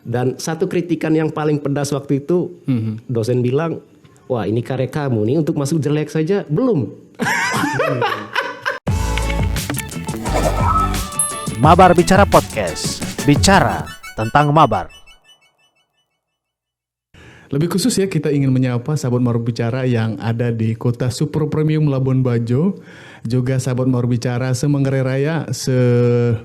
Dan satu kritikan yang paling pedas waktu itu, dosen bilang, wah ini karya kamu nih untuk masuk jelek saja belum. Mabar Bicara Podcast, bicara tentang mabar. Lebih khusus ya, kita ingin menyapa sahabat Mabar Bicara yang ada di kota super premium Labuan Bajo, juga sahabat Mabar Bicara se-Manggarai Raya, se-daratan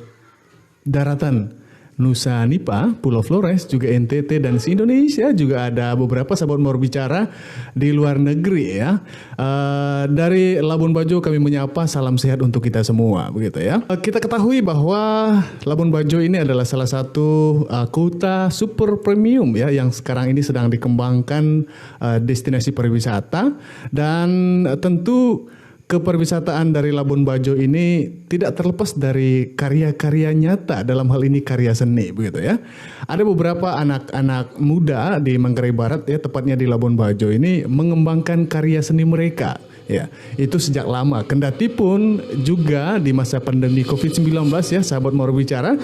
Nusa Nipa, Pulau Flores, juga NTT dan se-Indonesia. Juga ada beberapa sahabat Mabar Bicara di luar negeri ya. Dari Labuan Bajo kami menyapa, salam sehat untuk kita semua, begitu ya. Kita ketahui bahwa Labuan Bajo ini adalah salah satu kota super premium ya, yang sekarang ini sedang dikembangkan destinasi pariwisata. Dan tentu kepariwisataan dari Labuan Bajo ini tidak terlepas dari karya-karya nyata, dalam hal ini karya seni, begitu ya. Ada beberapa anak-anak muda di Manggarai Barat ya, tepatnya di Labuan Bajo ini mengembangkan karya seni mereka. Ya, itu sejak lama. Kendati pun juga di masa pandemi COVID-19 ya, sahabat Mabar Bicara,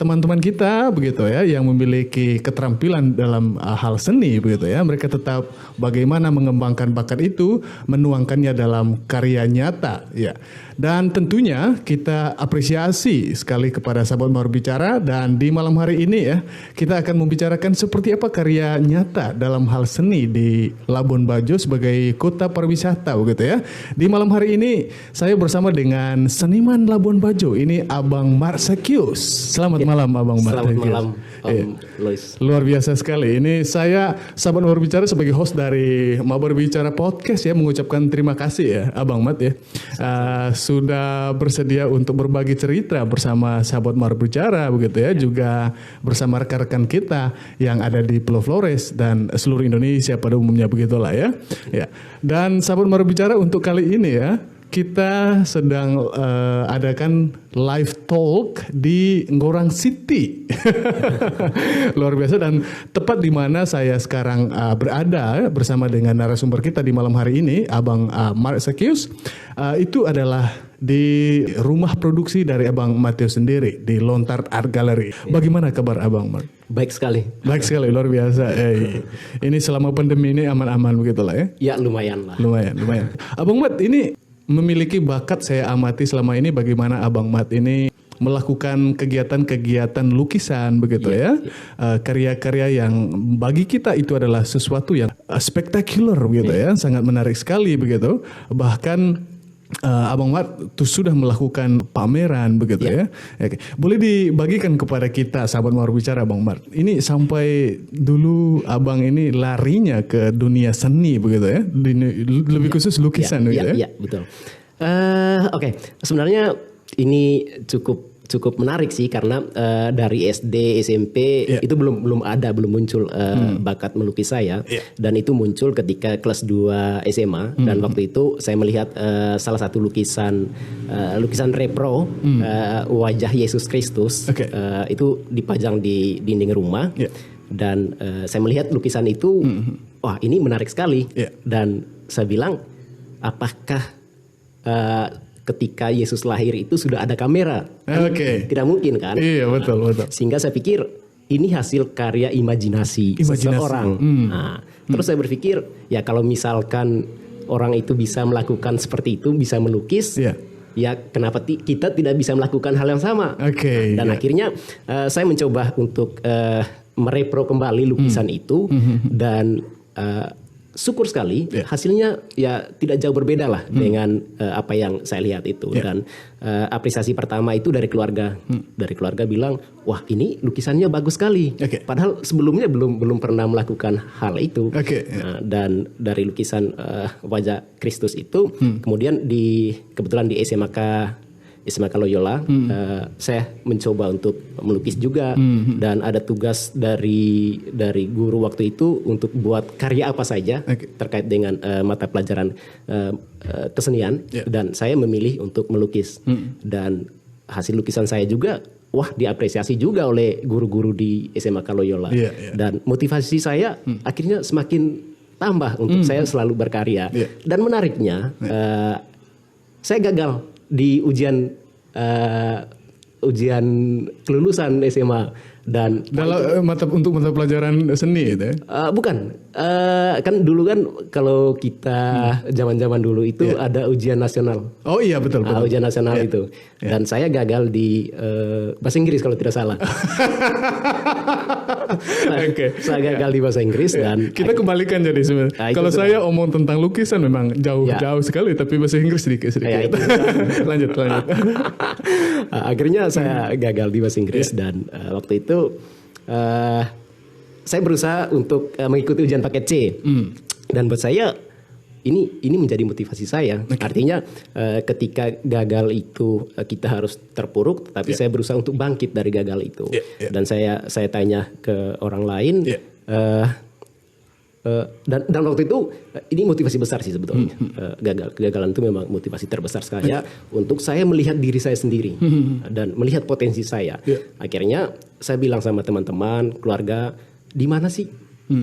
teman-teman kita begitu ya, yang memiliki keterampilan dalam hal seni begitu ya, mereka tetap bagaimana mengembangkan bakat itu, menuangkannya dalam karya nyata ya. Dan tentunya kita apresiasi sekali kepada sahabat Mabar Bicara, dan di malam hari ini ya, kita akan membicarakan seperti apa karya nyata dalam hal seni di Labuan Bajo sebagai kota pariwisata begitu ya. Di malam hari ini saya bersama dengan seniman Labuan Bajo, ini Abang Marsekius. Selamat malam Abang Marsekius. Selamat malam Om Lois. Luar biasa sekali. Ini saya sahabat Mabar Bicara sebagai host dari Mabar Bicara Podcast ya, mengucapkan terima kasih ya Abang Mat ya. Sudah bersedia untuk berbagi cerita bersama sahabat Mabar Bicara begitu ya, juga bersama rekan-rekan kita yang ada di Pulau Flores dan seluruh Indonesia pada umumnya begitulah ya. Ya. Dan sahabat Mabar Bicara, untuk kali ini ya, kita sedang adakan live talk di Ngorang City. Luar biasa, dan tepat di mana saya sekarang berada bersama dengan narasumber kita di malam hari ini, Abang Marsekius. Itu adalah di rumah produksi dari Abang Matius sendiri, di Lontar Art Gallery. Bagaimana kabar Abang Mar? Baik sekali. Baik sekali, luar biasa. Ini selama pandemi ini aman-aman begitulah ya? Ya lumayan lah. Lumayan. Abang Mat ini memiliki bakat, saya amati selama ini bagaimana Abang Mat ini melakukan kegiatan-kegiatan lukisan begitu ya. Karya-karya yang bagi kita itu adalah sesuatu yang spektakuler begitu ya, sangat menarik sekali begitu. Bahkan Abang Mat tuh sudah melakukan pameran begitu ya. Oke. Boleh dibagikan kepada kita sahabat Mabar Bicara Abang Mat, ini sampai dulu Abang ini larinya ke dunia seni begitu ya, lebih khusus lukisan begitu ya. Iya betul. Oke. Sebenarnya ini cukup menarik sih, karena dari SD SMP itu belum muncul bakat melukis saya, dan itu muncul ketika kelas 2 SMA. Dan waktu itu saya melihat salah satu lukisan repro wajah Yesus Kristus, itu dipajang di dinding rumah, dan saya melihat lukisan itu, wah ini menarik sekali, dan saya bilang, apakah ketika Yesus lahir itu sudah ada kamera? Tidak mungkin kan? Iya betul. Sehingga saya pikir ini hasil karya imajinasi seseorang. Terus saya berpikir, ya kalau misalkan orang itu bisa melakukan seperti itu, bisa melukis, ya kenapa kita tidak bisa melakukan hal yang sama? Dan akhirnya saya mencoba untuk merepro kembali lukisan itu, dan syukur sekali hasilnya ya tidak jauh berbeda lah dengan apa yang saya lihat itu. Dan apresiasi pertama itu dari keluarga. Dari keluarga bilang, wah ini lukisannya bagus sekali. Padahal sebelumnya belum pernah melakukan hal itu. Dan dari lukisan wajah Kristus itu, kemudian kebetulan di SMK Loyola, saya mencoba untuk melukis juga, dan ada tugas dari guru waktu itu untuk buat karya apa saja terkait dengan mata pelajaran kesenian, dan saya memilih untuk melukis, dan hasil lukisan saya juga diapresiasi juga oleh guru-guru di SMK Loyola, dan motivasi saya akhirnya semakin tambah untuk saya selalu berkarya. Dan menariknya saya gagal di ujian kelulusan SMA Dan dalam untuk mata pelajaran seni itu ya? Bukan, kan dulu kan kalau kita zaman-zaman dulu itu ada ujian nasional. Oh iya betul. Ujian nasional itu. Dan saya gagal di bahasa Inggris kalau tidak salah. Saya gagal di bahasa Inggris dan kita kembalikan jadi sebenarnya. Kalau saya omong tentang lukisan memang jauh sekali, tapi bahasa Inggris sedikit. Lanjut. Akhirnya saya gagal di bahasa Inggris dan waktu itu saya berusaha untuk mengikuti ujian paket C. Dan buat saya ini menjadi motivasi saya. Artinya ketika gagal itu kita harus terpuruk, tapi saya berusaha untuk bangkit dari gagal itu. Dan saya tanya ke orang lain. Dan waktu itu ini motivasi besar sih sebetulnya. Kegagalan itu memang motivasi terbesar saya untuk saya melihat diri saya sendiri dan melihat potensi saya. Akhirnya saya bilang sama teman-teman, keluarga, di mana sih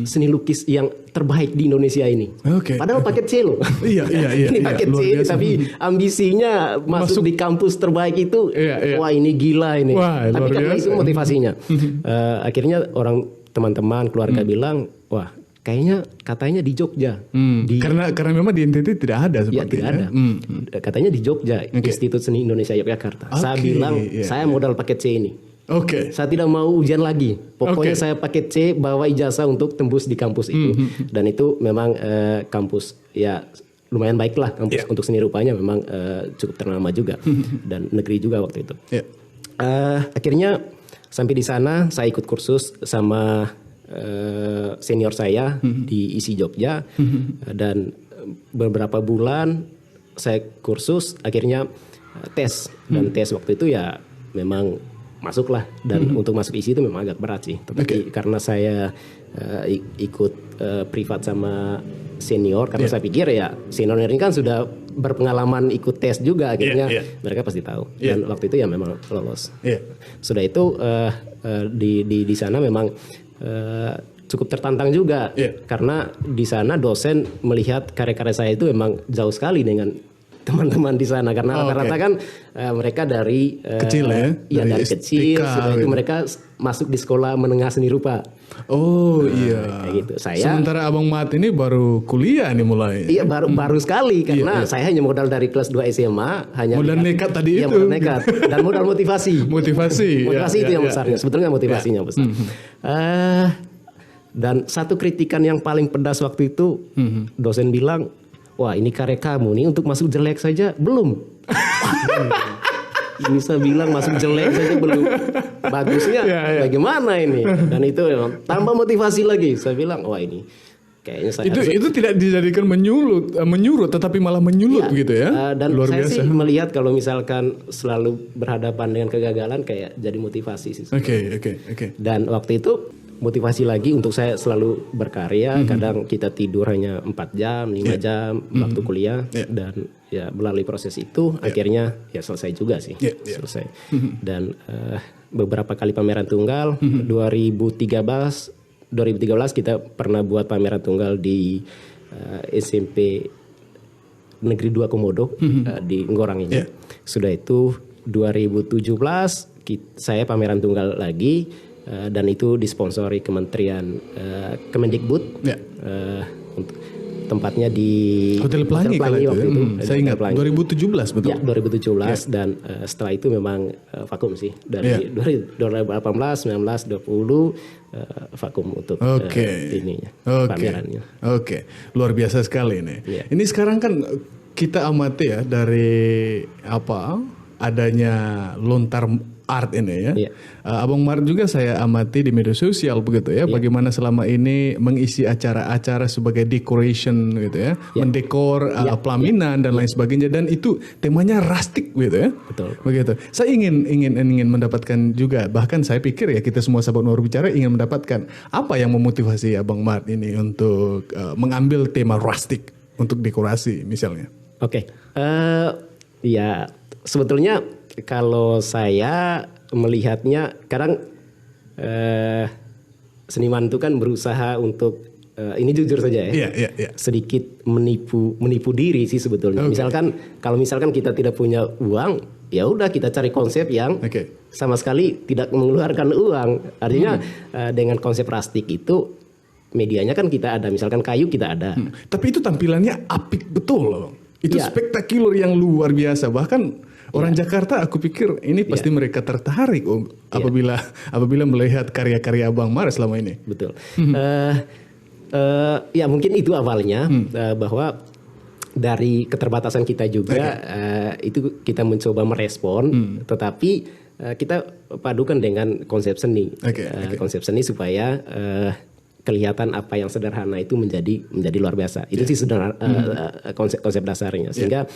seni lukis yang terbaik di Indonesia ini? Padahal paket C loh. Iya. Ini paket C ini, tapi ambisinya masuk di kampus terbaik itu. Wah ini gila ini. Tapi karena itu motivasinya. Akhirnya teman-teman keluarga bilang, wah katanya di Jogja. Karena memang di NTT tidak ada seperti tidak ada. Katanya di Jogja, Institut Seni Indonesia Yogyakarta. Saya bilang saya modal paket C ini. Saya tidak mau ujian lagi. Pokoknya saya paket C, bawa ijazah untuk tembus di kampus itu. Dan itu memang kampus ya lumayan baik lah kampus untuk seni rupanya memang cukup ternama juga dan negeri juga waktu itu. Akhirnya sampai di sana saya ikut kursus sama senior saya di ISI Jogja dan beberapa bulan saya kursus, akhirnya tes dan tes waktu itu ya memang masuklah dan untuk masuk ISI itu memang agak berat sih, tapi karena saya ikut privat sama senior karena saya pikir ya senior ini kan sudah berpengalaman ikut tes juga, akhirnya mereka pasti tahu dan waktu itu ya memang lolos. Sudah itu di sana memang cukup tertantang juga karena di sana dosen melihat karya-karya saya itu memang jauh sekali dengan teman-teman di sana karena rata-rata kan mereka dari kecil dari kecil sudah itu mereka masuk di sekolah menengah seni rupa. Kayak gitu. Sementara Abang Mat ini baru kuliah nih mulai. Iya baru sekali karena saya hanya modal dari kelas 2 SMA modal nekat tadi itu. Modal nekat dan modal motivasi. Motivasi itu yang besarnya. Sebetulnya motivasinya besar. Dan satu kritikan yang paling pedas waktu itu dosen bilang, wah ini karya kamu nih untuk masuk jelek saja belum. Bisa bilang masuk jelek saja belum. Bagusnya bagaimana ini? Dan itu memang tambah motivasi lagi. Saya bilang, wah ini kayaknya saya itu tidak dijadikan menyurut tetapi malah menyulut gitu ya. Dan luar saya biasa. sih melihat kalau misalkan selalu berhadapan dengan kegagalan kayak jadi motivasi sih. Oke. Dan waktu itu motivasi lagi untuk saya selalu berkarya. Kadang kita tidur hanya 4 jam, 5 jam waktu kuliah dan ya melalui proses itu akhirnya ya selesai juga sih. Selesai. Dan beberapa kali pameran tunggal 2013 kita pernah buat pameran tunggal di SMP Negeri 2 Komodo di Ngorang ini. Sudah itu 2017 saya pameran tunggal lagi. Dan itu disponsori Kementerian Kemendikbud untuk tempatnya di Hotel Pelangi waktu itu. Saya ingat 2017 betul. Ya 2017 dan setelah itu memang vakum sih dari 2018, 19, 20 vakum untuk ininya pamerannya. Luar biasa sekali ini. Ini sekarang kan kita amati ya dari adanya lontar art ini ya. Abang Mart juga saya amati di media sosial begitu ya. Bagaimana selama ini mengisi acara-acara sebagai decoration gitu ya. Mendekor pelaminan dan lain sebagainya, dan itu temanya rustic gitu ya. Betul. Begitu. Saya ingin mendapatkan juga, bahkan saya pikir ya kita semua sahabat Mawar Bicara ingin mendapatkan apa yang memotivasi Abang Mart ini untuk mengambil tema rustic untuk dekorasi misalnya. Ya sebetulnya kalau saya melihatnya kadang seniman itu kan berusaha untuk ini jujur saja ya, sedikit menipu diri sih sebetulnya. Misalkan kalau kita tidak punya uang, ya udah kita cari konsep yang sama sekali tidak mengeluarkan uang. Artinya dengan konsep rustic itu medianya kan kita ada, misalkan kayu kita ada. Tapi itu tampilannya apik betul loh. Itu spektakuler yang luar biasa. Bahkan orang Jakarta aku pikir ini pasti mereka tertarik apabila melihat karya-karya Abang Mar selama ini. Betul. Ya mungkin itu awalnya bahwa dari keterbatasan kita juga itu kita mencoba merespon, tetapi kita padukan dengan konsep seni, konsep seni supaya kelihatan apa yang sederhana itu menjadi luar biasa. Itu sih konsep dasarnya. Sehingga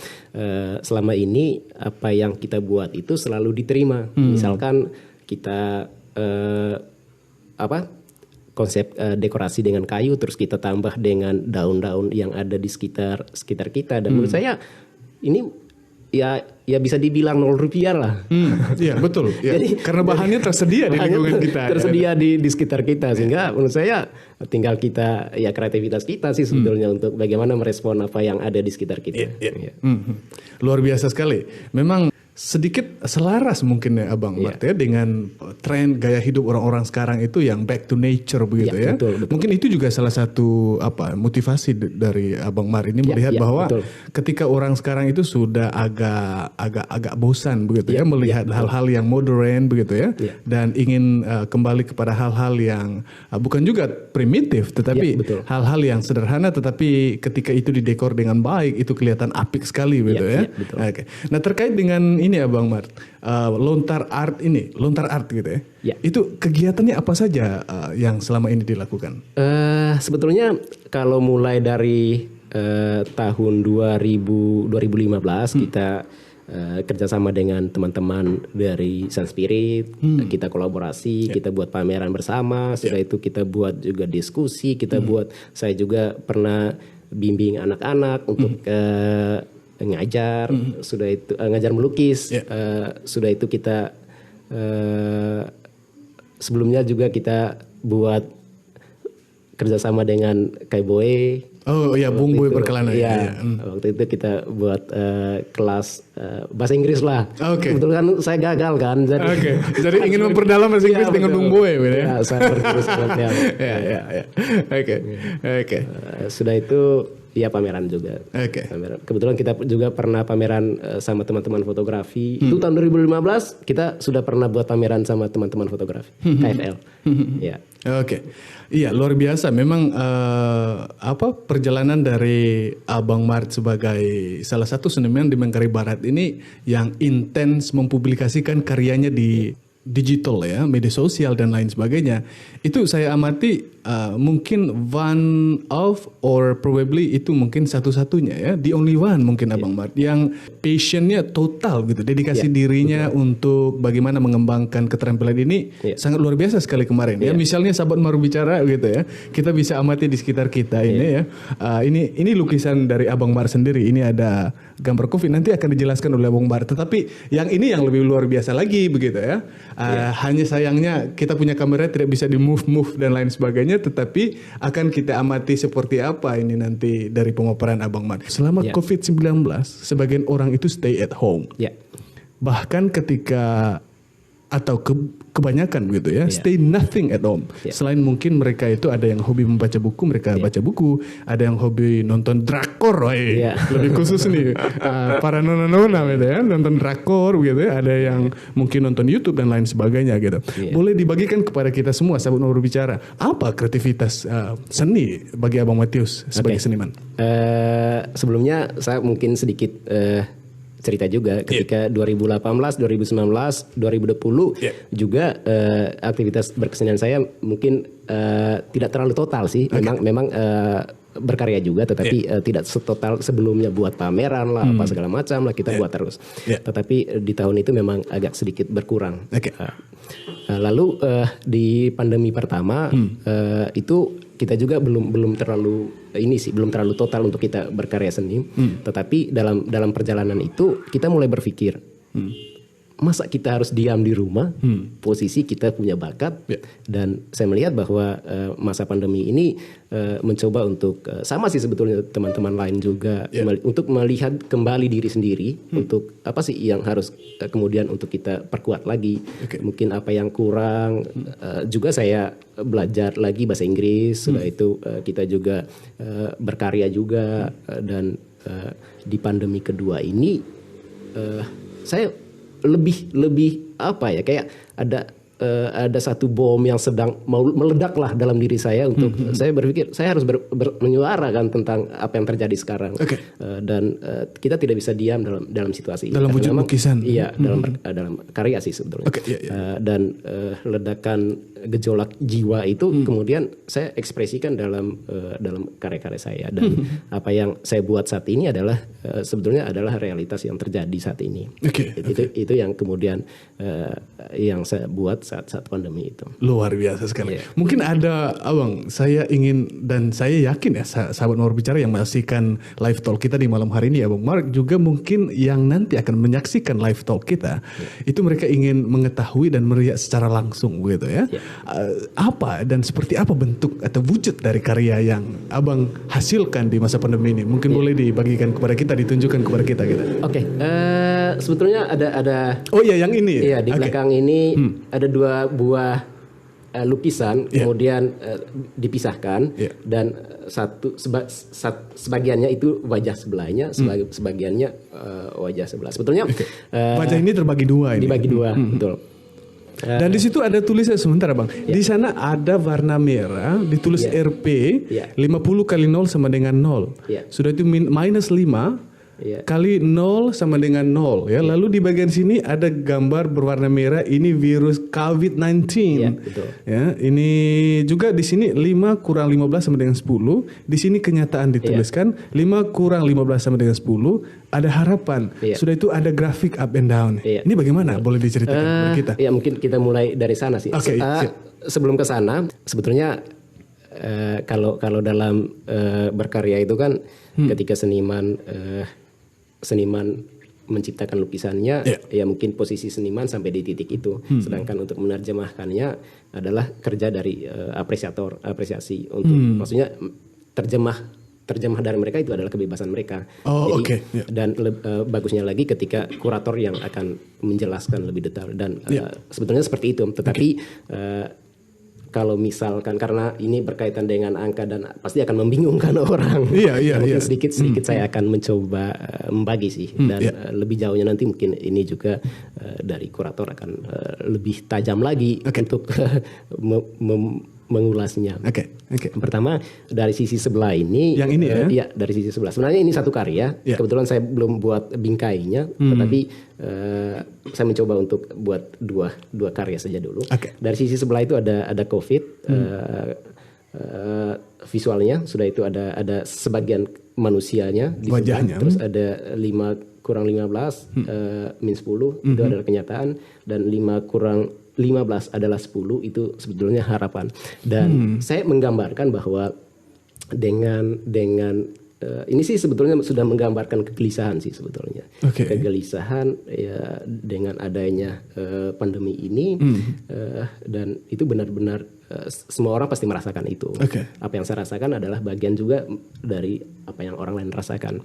selama ini apa yang kita buat itu selalu diterima. Misalkan kita konsep dekorasi dengan kayu, terus kita tambah dengan daun-daun yang ada di sekitar kita, dan menurut saya ini ya bisa dibilang Rp0 lah. Iya betul. Ya. Jadi karena bahannya tersedia di lingkungan kita, tersedia di sekitar kita, sehingga menurut saya tinggal kita kreativitas kita sih sebetulnya untuk bagaimana merespon apa yang ada di sekitar kita. Luar biasa sekali. Memang sedikit selaras mungkin ya Abang Mart ya dengan tren gaya hidup orang-orang sekarang itu yang back to nature begitu ya. Betul. Mungkin itu juga salah satu motivasi dari Abang Mart ini melihat bahwa ketika orang sekarang itu sudah agak bosan begitu ya melihat hal-hal yang modern begitu ya dan ingin kembali kepada hal-hal yang bukan juga primitif tetapi hal-hal yang sederhana, tetapi ketika itu didekor dengan baik itu kelihatan apik sekali begitu ya. Oke. Nah terkait dengan ini Abang Mart, lontar art gitu ya. Itu kegiatannya apa saja yang selama ini dilakukan? Sebetulnya kalau mulai dari tahun 2015 kita kerjasama dengan teman-teman dari Sun Spirit, kita kolaborasi, kita buat pameran bersama. Setelah itu kita buat juga diskusi, saya juga pernah bimbing anak-anak untuk ngajar, sudah itu ngajar melukis, sudah itu kita sebelumnya juga kita buat kerjasama dengan Kaiboe. Oh iya, Bung Boy Perkelana. Iya, waktu itu kita buat kelas bahasa Inggris lah. Kebetulan kan saya gagal kan. Jadi ingin memperdalam bahasa Inggris dengan Bung Boy. Ya, saya berterus terang. Oke. Sudah itu pameran juga. Pameran. Kebetulan kita juga pernah pameran sama teman-teman fotografi. Itu tahun 2015 kita sudah pernah buat pameran sama teman-teman fotografi KFL. Iya, luar biasa. Memang perjalanan dari Abang Mart sebagai salah satu seniman di Manggarai Barat ini yang intens mempublikasikan karyanya di digital ya, media sosial dan lain sebagainya. Itu saya amati mungkin one of or probably itu mungkin satu-satunya ya, the only one mungkin Abang Mart yang passionnya total gitu, dedikasi dirinya untuk bagaimana mengembangkan keterampilan ini sangat luar biasa sekali kemarin ya. Misalnya sahabat Mar bicara gitu ya, kita bisa amati di sekitar kita ini ya. Ini lukisan dari Abang Mart sendiri. Ini ada gambar kopi, nanti akan dijelaskan oleh Abang Mart. Tetapi yang ini yang lebih luar biasa lagi begitu ya. Hanya sayangnya kita punya kamera tidak bisa di move dan lain sebagainya, tetapi akan kita amati seperti apa ini nanti dari pengoperan Abang Mart. Selama COVID-19 sebagian orang itu stay at home. Bahkan ketika atau kebanyakan gitu ya, stay nothing at home. Selain mungkin mereka itu ada yang hobi membaca buku, mereka baca buku, ada yang hobi nonton drakor, lebih khusus nih para nona-nona gitu ya, nonton drakor gitu ya, ada yang mungkin nonton YouTube dan lain sebagainya gitu. Boleh dibagikan kepada kita semua sahabat Mau Berbicara, apa kreativitas seni bagi Abang Matius sebagai seniman? Sebelumnya saya mungkin sedikit cerita juga ketika 2018, 2019, 2020 juga aktivitas berkesenian saya mungkin tidak terlalu total sih. Memang berkarya juga, tetapi tidak setotal sebelumnya, buat pameran lah apa segala macam lah kita buat terus. Tetapi di tahun itu memang agak sedikit berkurang. Lalu di pandemi pertama itu kita juga belum terlalu total untuk kita berkarya seni. Tetapi dalam perjalanan itu kita mulai berpikir masa kita harus diam di rumah, posisi kita punya bakat, dan saya melihat bahwa masa pandemi ini mencoba untuk sama sih sebetulnya teman-teman lain juga untuk melihat kembali diri sendiri, untuk apa sih yang harus kemudian untuk kita perkuat lagi, mungkin apa yang kurang. Juga saya belajar lagi bahasa Inggris, sudah itu kita juga berkarya juga, dan di pandemi kedua ini saya lebih apa ya, kayak ada satu bom yang sedang mau meledak lah dalam diri saya, untuk saya berpikir saya harus menyuarakan tentang apa yang terjadi sekarang. Dan kita tidak bisa diam dalam situasi dalam wujud lukisan. Iya, dalam karya sih sebetulnya. Dan ledakan gejolak jiwa itu kemudian saya ekspresikan dalam karya-karya saya, dan apa yang saya buat saat ini adalah sebetulnya adalah realitas yang terjadi saat ini. Itu yang kemudian yang saya buat saat pandemi itu. Luar biasa sekali. Mungkin ada Abang, saya ingin dan saya yakin ya sahabat Mawar Bicara yang menyaksikan live talk kita di malam hari ini ya Bang Mark, juga mungkin yang nanti akan menyaksikan live talk kita, itu mereka ingin mengetahui dan melihat secara langsung gitu ya. Apa dan seperti apa bentuk atau wujud dari karya yang Abang hasilkan di masa pandemi ini? Mungkin boleh dibagikan kepada kita, ditunjukkan kepada kita gitu. Sebetulnya ada oh iya, yang ini. Iya, di belakang ini ada 2 buah lukisan, kemudian dipisahkan, dan sebagiannya itu wajah sebelahnya, sebagiannya wajah sebelah. Sebetulnya wajah ini terbagi 2 ini. Dibagi 2, betul. Dan di situ ada tulisan sebentar Bang. Di sana ada warna merah, ditulis RP, 50 kali 0 sama dengan 0. Sudah itu minus 5 kali 0 sama dengan 0 ya. Lalu di bagian sini ada gambar berwarna merah, ini virus COVID-19. Ya, ini juga di sini 5 kurang 15 sama dengan 10. Di sini kenyataan dituliskan 5 kurang 15 sama dengan 10, ada harapan. Sudah itu ada grafik up and down. Ini bagaimana? Boleh diceritakan kepada kita? Ya, mungkin kita mulai dari sana sih. Sebelum ke sana, sebetulnya kalau dalam berkarya itu kan ketika seniman menciptakan lukisannya, ya mungkin posisi seniman sampai di titik itu. Sedangkan untuk menerjemahkannya adalah kerja dari apresiasi untuk, maksudnya terjemah dari mereka itu adalah kebebasan mereka. Dan bagusnya lagi ketika kurator yang akan menjelaskan lebih detail, dan sebetulnya seperti itu. Tetapi kalau misalkan karena ini berkaitan dengan angka dan pasti akan membingungkan orang. Mungkin sedikit saya akan mencoba membagi sih, dan lebih jauhnya nanti mungkin ini juga dari kurator akan lebih tajam lagi untuk mengulasnya. Pertama dari sisi sebelah ini. Yang ini ya? Dari sisi sebelah. Sebenarnya ini satu karya. Kebetulan saya belum buat bingkainya, tetapi saya mencoba untuk buat dua karya saja dulu. Dari sisi sebelah itu ada COVID, visualnya sudah itu ada sebagian manusianya di wajahnya. Terus ada 5 kurang 15 min 10 itu adalah kenyataan, dan 5 kurang 15 adalah 10 itu sebetulnya harapan. Dan saya menggambarkan bahwa dengan ini sih sebetulnya sudah menggambarkan kegelisahan sih sebetulnya. Kegelisahan ya dengan adanya pandemi ini, dan itu benar-benar semua orang pasti merasakan itu. Apa yang saya rasakan adalah bagian juga dari apa yang orang lain rasakan.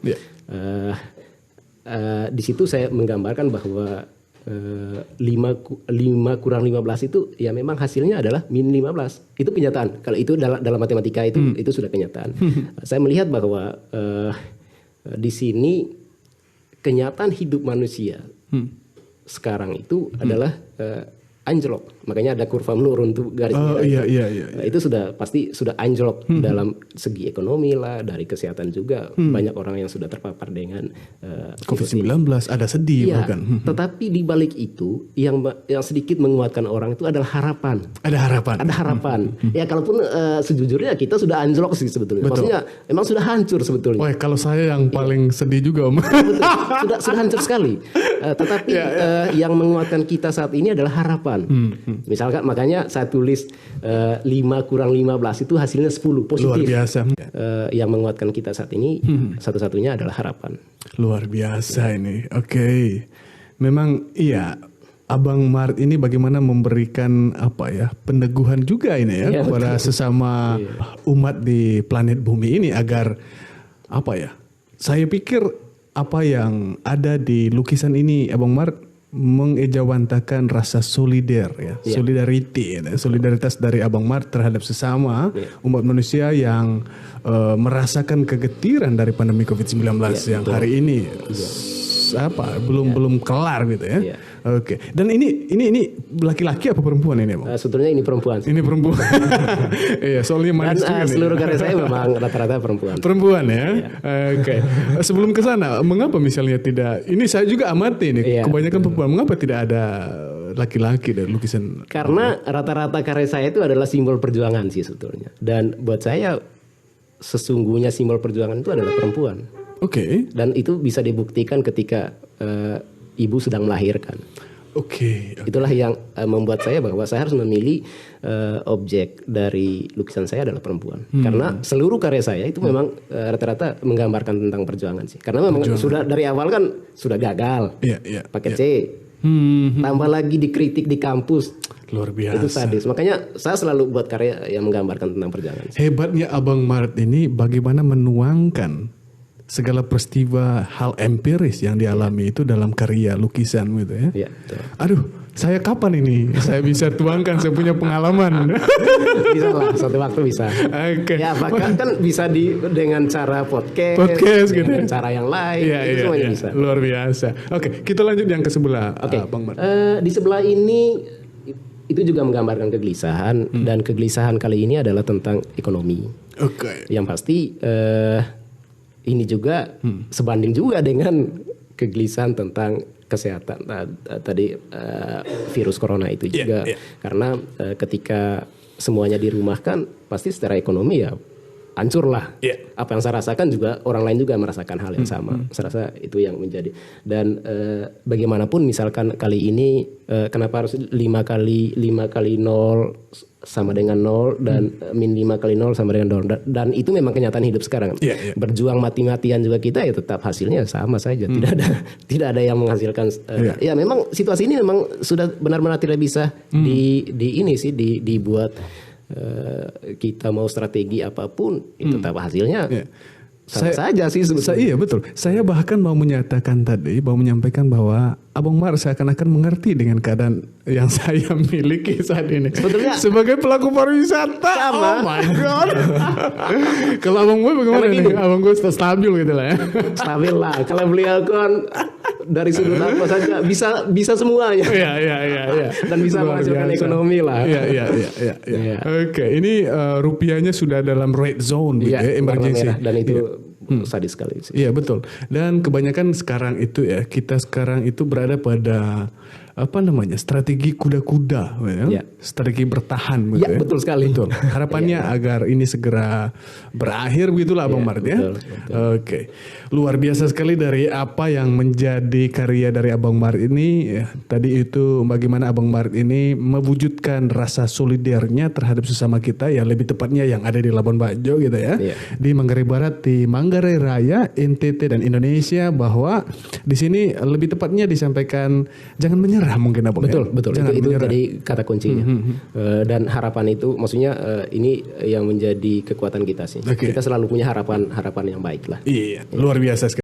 Di situ saya menggambarkan bahwa 5 kurang 15 itu ya memang hasilnya adalah min 15. Itu kenyataan. Kalau itu dalam matematika itu sudah kenyataan. Saya melihat bahwa di sini kenyataan hidup manusia sekarang itu adalah anjlok. Makanya ada kurva menurun tuh garis. Itu sudah pasti sudah anjlok dalam segi ekonomi lah, dari kesehatan juga. Banyak orang yang sudah terpapar dengan COVID-19, ada sedih bahkan. Tetapi di balik itu yang sedikit menguatkan orang itu adalah harapan. Ada harapan. Ya kalaupun sejujurnya kita sudah anjlok sih sebetulnya. Maksudnya emang sudah hancur sebetulnya. Kalau saya yang paling sedih juga Om. Sudah hancur sekali. Tetapi yang menguatkan kita saat ini adalah harapan. Misalkan makanya saya tulis 5 kurang 15 itu hasilnya 10 positif. Luar biasa. Yang menguatkan kita saat ini satu-satunya adalah harapan. Luar biasa ini. Memang iya, Abang Mart ini bagaimana memberikan peneguhan juga ini ya kepada sesama umat di planet bumi ini agar saya pikir apa yang ada di lukisan ini Abang Mart mengejawantakan rasa solidaritas dari Abang Mart terhadap sesama umat manusia yang merasakan kegetiran dari pandemi COVID-19 yang hari ini belum kelar gitu ya. Oke. Dan ini laki-laki apa perempuan ini, Bang? Sebetulnya ini perempuan. Ini perempuan. Iya, soalnya manis juga. Dan seluruh karya saya memang rata-rata perempuan. Perempuan ya. Oke. Sebelum ke sana, mengapa misalnya tidak? Ini saya juga amati nih. Kebanyakan perempuan. Mengapa tidak ada laki-laki dari lukisan? Karena rata-rata karya saya itu adalah simbol perjuangan sih sebetulnya. Dan buat saya sesungguhnya simbol perjuangan itu adalah perempuan. Oke. Dan itu bisa dibuktikan ketika ibu sedang melahirkan. Oke. Itulah yang membuat saya bahwa saya harus memilih objek dari lukisan saya adalah perempuan. Karena seluruh karya saya itu memang rata-rata menggambarkan tentang perjuangan sih. Karena memang sudah dari awal kan sudah gagal. Pakai C. Tambah lagi dikritik di kampus. Luar biasa. Itu sadis. Makanya saya selalu buat karya yang menggambarkan tentang perjuangan sih. Hebatnya Abang Mart ini bagaimana menuangkan segala peristiwa hal empiris yang dialami itu dalam karya lukisan gitu ya. Aduh, saya kapan ini saya bisa tuangkan saya punya pengalaman? Bisa lah, suatu waktu bisa. Oke. Ya bahkan kan bisa dengan cara podcast gitu. Dengan cara yang lain. Itu semuanya bisa. Luar biasa. Oke, kita lanjut yang ke sebelah, Bang Mart. Di sebelah ini itu juga menggambarkan kegelisahan dan kegelisahan kali ini adalah tentang ekonomi. Oke. Yang pasti ini juga sebanding juga dengan kegelisahan tentang kesehatan tadi virus corona itu juga karena ketika semuanya dirumahkan pasti secara ekonomi ya hancur lah. Apa yang saya rasakan juga orang lain juga merasakan hal yang sama. Saya rasa itu yang menjadi dan bagaimanapun misalkan kali ini kenapa harus 5 kali 0 sama dengan 0 dan min 5 kali 0 sama dengan 0 dan itu memang kenyataan hidup sekarang. Berjuang mati-matian juga kita ya tetap hasilnya sama saja. Tidak ada yang menghasilkan ya memang situasi ini memang sudah benar-benar tidak bisa dibuat kita mau strategi apapun itu tetap hasilnya sama saja sih sebetulnya. Iya betul. Saya bahkan mau menyampaikan bahwa Abang Mart seakan-akan mengerti dengan keadaan yang saya miliki saat ini. Sebetulnya sebagai pelaku pariwisata. Sama. Oh my god. Kalau Abang gue bagaimana nih? Abang gue stabil gitu lah ya. Stabil lah. Kalau beliau kan dari sudut apa saja bisa semuanya. Iya. Dan bisa menghasilkan ekonomi lah. Iya. Oke, ini rupiahnya sudah dalam red zone gitu ya, emergency. Dan itu sadis sekali sih. Iya betul. Dan kebanyakan sekarang itu ya kita sekarang itu berada pada strategi kuda-kuda, strategi bertahan, gitu ya. Betul sekali. Betul. Harapannya agar ini segera berakhir, begitulah Abang Mart ya. Betul. Oke, luar biasa sekali dari apa yang menjadi karya dari Abang Mart ini. Tadi itu bagaimana Abang Mart ini mewujudkan rasa solidarnya terhadap sesama kita, ya lebih tepatnya yang ada di Labuan Bajo gitu ya, di Manggarai Barat, di Manggarai Raya, NTT dan Indonesia, bahwa di sini lebih tepatnya disampaikan jangan menyerah. Mungkin Abang betul itu menyerah. tadi kata kuncinya. Dan harapan itu maksudnya ini yang menjadi kekuatan kita sih. Kita selalu punya harapan yang baik lah. Iya, luar biasa sekali.